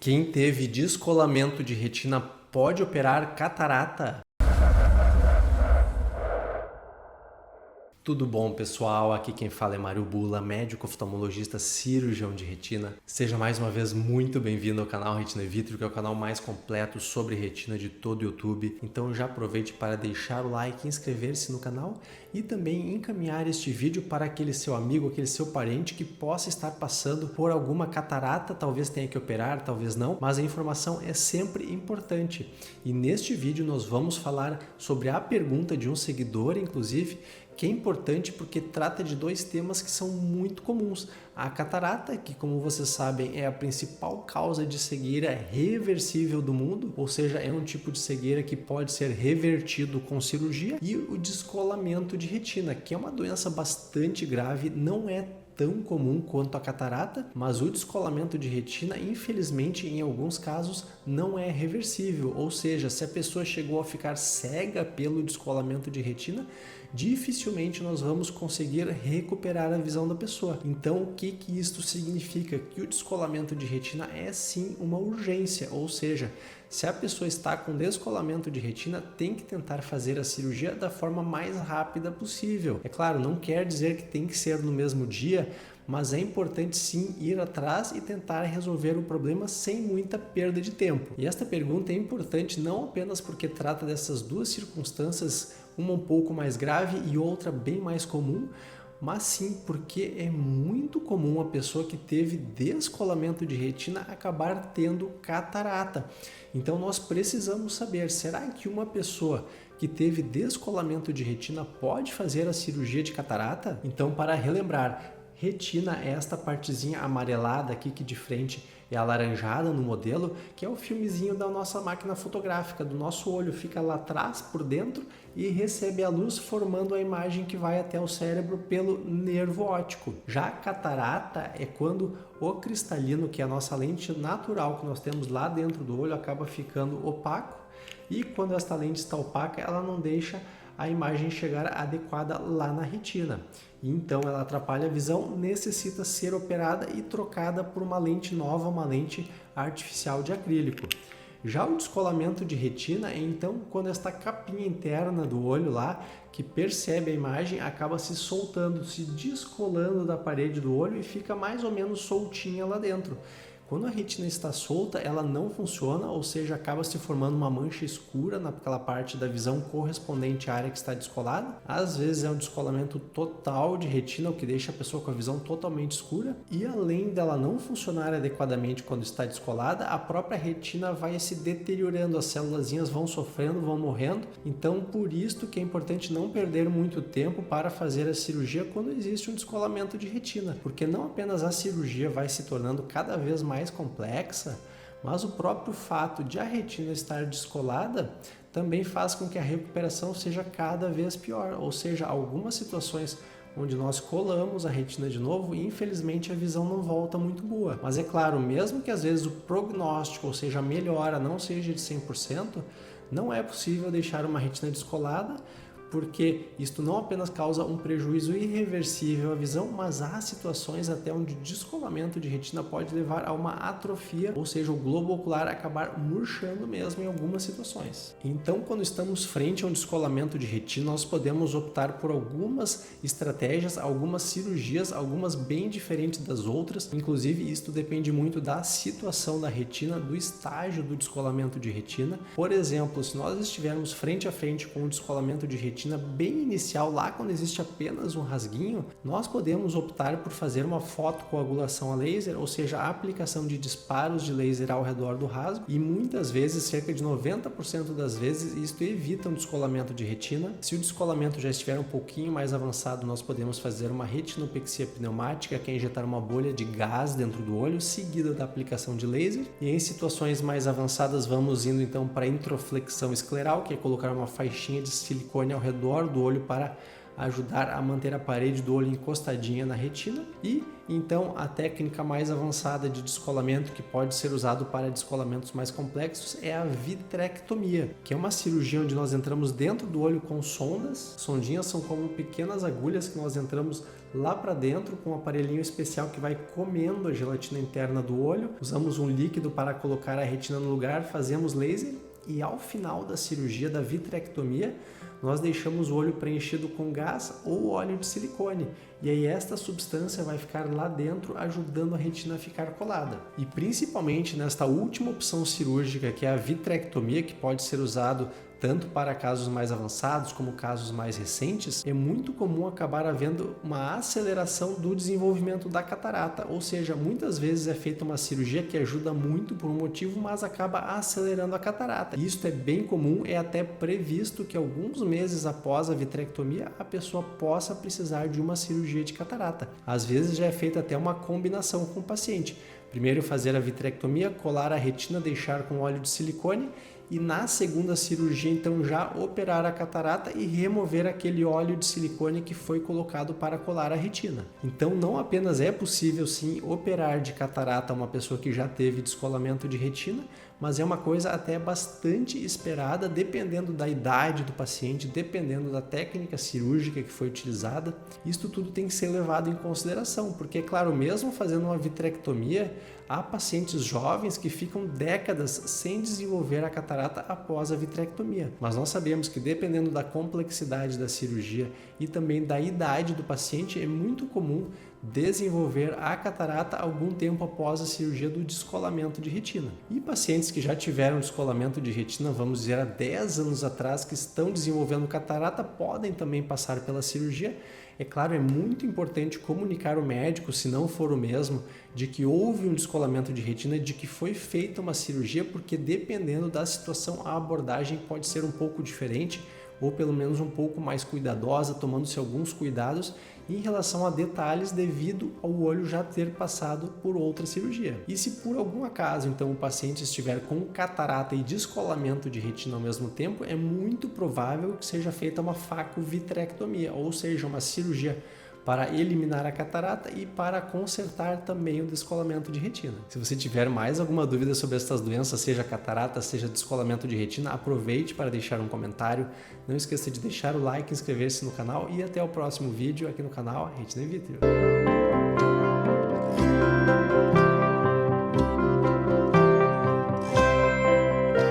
Quem teve descolamento de retina pode operar catarata? Tudo bom, pessoal? Aqui quem fala é Mário Bula, médico oftalmologista cirurgião de retina. Seja mais uma vez muito bem-vindo ao canal Retina Vitro, que é o canal mais completo sobre retina de todo o YouTube. Então já aproveite para deixar o like, inscrever-se no canal e também encaminhar este vídeo para aquele seu amigo, aquele seu parente que possa estar passando por alguma catarata, talvez tenha que operar, talvez não, mas a informação é sempre importante. E neste vídeo nós vamos falar sobre a pergunta de um seguidor, inclusive, que é importante porque trata de dois temas que são muito comuns. A catarata, que como vocês sabem é a principal causa de cegueira reversível do mundo, ou seja, é um tipo de cegueira que pode ser revertido com cirurgia, e o descolamento de retina, que é uma doença bastante grave, não é tão comum quanto a catarata, mas o descolamento de retina, infelizmente, em alguns casos, não é reversível. Ou seja, se a pessoa chegou a ficar cega pelo descolamento de retina, dificilmente nós vamos conseguir recuperar a visão da pessoa. Então, o que isso significa? Que o descolamento de retina é sim uma urgência, ou seja, se a pessoa está com descolamento de retina, tem que tentar fazer a cirurgia da forma mais rápida possível. É claro, não quer dizer que tem que ser no mesmo dia, mas é importante sim ir atrás e tentar resolver o problema sem muita perda de tempo. E esta pergunta é importante não apenas porque trata dessas duas circunstâncias, uma um pouco mais grave e outra bem mais comum, mas sim porque é muito comum a pessoa que teve descolamento de retina acabar tendo catarata. Então nós precisamos saber, será que uma pessoa que teve descolamento de retina pode fazer a cirurgia de catarata? Então, para relembrar, retina é esta partezinha amarelada aqui que de frente é alaranjada no modelo, que é o filmezinho da nossa máquina fotográfica, do nosso olho, fica lá atrás por dentro e recebe a luz formando a imagem que vai até o cérebro pelo nervo óptico. Já a catarata é quando o cristalino, que é a nossa lente natural que nós temos lá dentro do olho, acaba ficando opaco, e quando esta lente está opaca, ela não deixa a imagem chegar adequada lá na retina. Então ela atrapalha a visão, necessita ser operada e trocada por uma lente nova, uma lente artificial de acrílico. Já o descolamento de retina é então quando esta capinha interna do olho lá, que percebe a imagem, acaba se soltando, se descolando da parede do olho e fica mais ou menos soltinha lá dentro. Quando a retina está solta, ela não funciona, ou seja, acaba se formando uma mancha escura naquela parte da visão correspondente à área que está descolada. Às vezes é um descolamento total de retina, o que deixa a pessoa com a visão totalmente escura. E além dela não funcionar adequadamente quando está descolada, a própria retina vai se deteriorando, as célulazinhas vão sofrendo, vão morrendo. Então, por isso que é importante não perder muito tempo para fazer a cirurgia quando existe um descolamento de retina, porque não apenas a cirurgia vai se tornando cada vez mais complexa, mas o próprio fato de a retina estar descolada também faz com que a recuperação seja cada vez pior, ou seja, algumas situações onde nós colamos a retina de novo e infelizmente a visão não volta muito boa. Mas é claro, mesmo que às vezes o prognóstico, ou seja, a melhora não seja de 100%, não é possível deixar uma retina descolada, porque isto não apenas causa um prejuízo irreversível à visão, mas há situações até onde o descolamento de retina pode levar a uma atrofia, ou seja, o globo ocular acabar murchando mesmo em algumas situações. Então, quando estamos frente a um descolamento de retina, nós podemos optar por algumas estratégias, algumas cirurgias, algumas bem diferentes das outras. Inclusive, isto depende muito da situação da retina, do estágio do descolamento de retina. Por exemplo, se nós estivermos frente a frente com um descolamento de retina bem inicial, lá quando existe apenas um rasguinho, nós podemos optar por fazer uma fotocoagulação a laser, ou seja, a aplicação de disparos de laser ao redor do rasgo, e muitas vezes, cerca de 90% das vezes, isto evita um descolamento de retina. Se o descolamento já estiver um pouquinho mais avançado, nós podemos fazer uma retinopexia pneumática, que é injetar uma bolha de gás dentro do olho, seguida da aplicação de laser. E em situações mais avançadas, vamos indo então para a introflexão escleral, que é colocar uma faixinha de silicone ao redor do olho para ajudar a manter a parede do olho encostadinha na retina. E então a técnica mais avançada de descolamento, que pode ser usado para descolamentos mais complexos, é a vitrectomia, que é uma cirurgia onde nós entramos dentro do olho com sondas. Sondinhas são como pequenas agulhas que nós entramos lá para dentro com um aparelhinho especial que vai comendo a gelatina interna do olho. Usamos um líquido para colocar a retina no lugar, fazemos laser e ao final da cirurgia da vitrectomia nós deixamos o olho preenchido com gás ou óleo de silicone. E aí esta substância vai ficar lá dentro ajudando a retina a ficar colada. E principalmente nesta última opção cirúrgica, que é a vitrectomia, que pode ser usado tanto para casos mais avançados como casos mais recentes, é muito comum acabar havendo uma aceleração do desenvolvimento da catarata, ou seja, muitas vezes é feita uma cirurgia que ajuda muito por um motivo, mas acaba acelerando a catarata. Isso é bem comum, é até previsto que alguns meses após a vitrectomia a pessoa possa precisar de uma cirurgia de catarata. Às vezes já é feita até uma combinação com o paciente. Primeiro fazer a vitrectomia, colar a retina, deixar com óleo de silicone e na segunda cirurgia então já operar a catarata e remover aquele óleo de silicone que foi colocado para colar a retina. Então não apenas é possível sim operar de catarata uma pessoa que já teve descolamento de retina, mas é uma coisa até bastante esperada, dependendo da idade do paciente, dependendo da técnica cirúrgica que foi utilizada. Isto tudo tem que ser levado em consideração, porque, claro, mesmo fazendo uma vitrectomia, há pacientes jovens que ficam décadas sem desenvolver a catarata após a vitrectomia. Mas nós sabemos que, dependendo da complexidade da cirurgia e também da idade do paciente, é muito comum desenvolver a catarata algum tempo após a cirurgia do descolamento de retina. E pacientes que já tiveram descolamento de retina, vamos dizer, há 10 anos atrás, que estão desenvolvendo catarata, podem também passar pela cirurgia. É claro, é muito importante comunicar ao médico, se não for o mesmo, de que houve um descolamento de retina, de que foi feita uma cirurgia, porque dependendo da situação, a abordagem pode ser um pouco diferente, ou pelo menos um pouco mais cuidadosa, tomando-se alguns cuidados em relação a detalhes devido ao olho já ter passado por outra cirurgia. E se por algum acaso então o paciente estiver com catarata e descolamento de retina ao mesmo tempo, é muito provável que seja feita uma facovitrectomia, ou seja, uma cirurgia para eliminar a catarata e para consertar também o descolamento de retina. Se você tiver mais alguma dúvida sobre estas doenças, seja catarata, seja descolamento de retina, aproveite para deixar um comentário. Não esqueça de deixar o like, inscrever-se no canal e até o próximo vídeo aqui no canal Retina in Vitro.